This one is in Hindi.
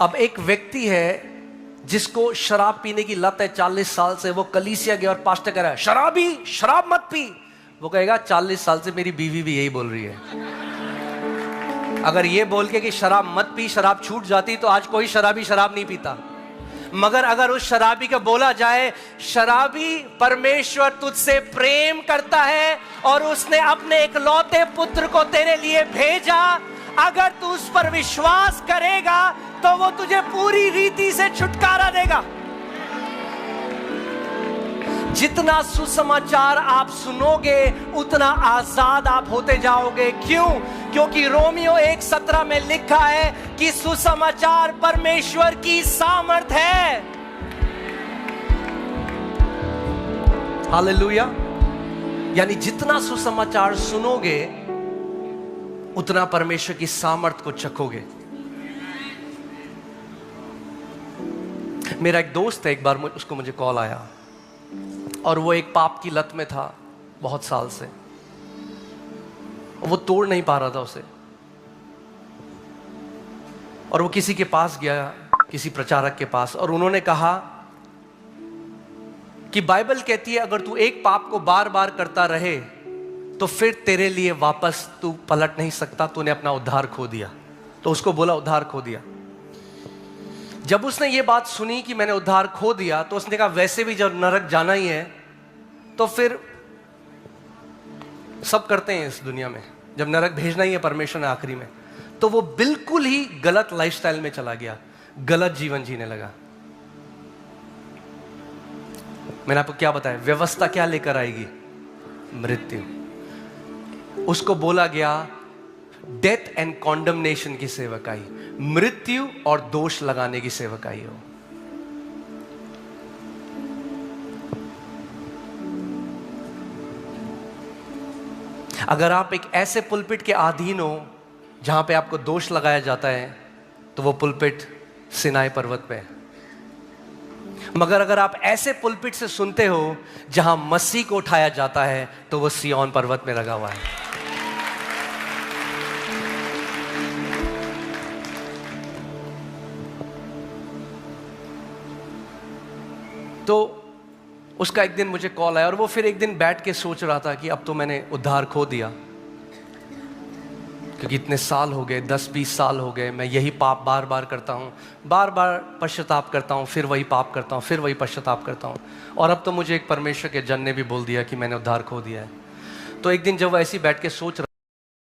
अब एक व्यक्ति है जिसको शराब पीने की लत है 40 साल से। वो कलीसिया गया और पास्टर कह रहा है शराबी शराब मत पी। वो कहेगा 40 साल से मेरी बीवी भी यही बोल रही है। अगर ये बोल के कि शराब मत पी, शराब छूट जाती तो आज कोई शराबी शराब नहीं पीता। मगर अगर उस शराबी को बोला जाए शराबी परमेश्वर तुझसे प्रेम करता है और उसने अपने इकलौते पुत्र को तेरे लिए भेजा, अगर तू उस पर विश्वास करेगा तो वो तुझे पूरी रीति से छुटकारा देगा। जितना सुसमाचार आप सुनोगे उतना आजाद आप होते जाओगे। क्यों? क्योंकि रोमियो 1:17 में लिखा है कि सुसमाचार परमेश्वर की सामर्थ है। हालेलुया। यानी जितना सुसमाचार सुनोगे उतना परमेश्वर की सामर्थ को चखोगे। मेरा एक दोस्त है, एक बार उसको मुझे कॉल आया और वो एक पाप की लत में था बहुत साल से। वो तोड़ नहीं पा रहा था उसे। और वो किसी के पास गया, किसी प्रचारक के पास, और उन्होंने कहा कि बाइबल कहती है अगर तू एक पाप को बार बार करता रहे तो फिर तेरे लिए वापस तू पलट नहीं सकता, तूने अपना उद्धार खो दिया। तो उसको बोला उद्धार खो दिया। जब उसने ये बात सुनी कि मैंने उद्धार खो दिया तो उसने कहा वैसे भी जब नरक जाना ही है तो फिर सब करते हैं इस दुनिया में, जब नरक भेजना ही है परमेश्वर ने आखिरी में। तो वो बिल्कुल ही गलत लाइफस्टाइल में चला गया, गलत जीवन जीने लगा। मैंने आपको क्या बताया, व्यवस्था क्या लेकर आएगी? मृत्यु। उसको बोला गया डेथ एंड कॉन्डमनेशन की सेवकाई, मृत्यु और दोष लगाने की सेवकाई हो। अगर आप एक ऐसे पुलपिट के अधीन हो जहां पे आपको दोष लगाया जाता है तो वो पुलपिट सिनाई पर्वत पे है। मगर अगर आप ऐसे पुलपिट से सुनते हो जहां मसीह को उठाया जाता है तो वो सिय्योन पर्वत में लगा हुआ है। तो उसका एक दिन मुझे कॉल आया और वो फिर एक दिन बैठ के सोच रहा था कि अब तो मैंने उद्धार खो दिया, क्योंकि इतने साल हो गए, 10-20 साल हो गए, मैं यही पाप बार बार करता हूँ, बार बार पश्चाताप करता हूँ, फिर वही पाप करता हूँ, फिर वही पश्चाताप करता हूँ, और अब तो मुझे एक परमेश्वर के जन ने भी बोल दिया कि मैंने उद्धार खो दिया है। तो एक दिन जब वो ऐसी बैठ के सोच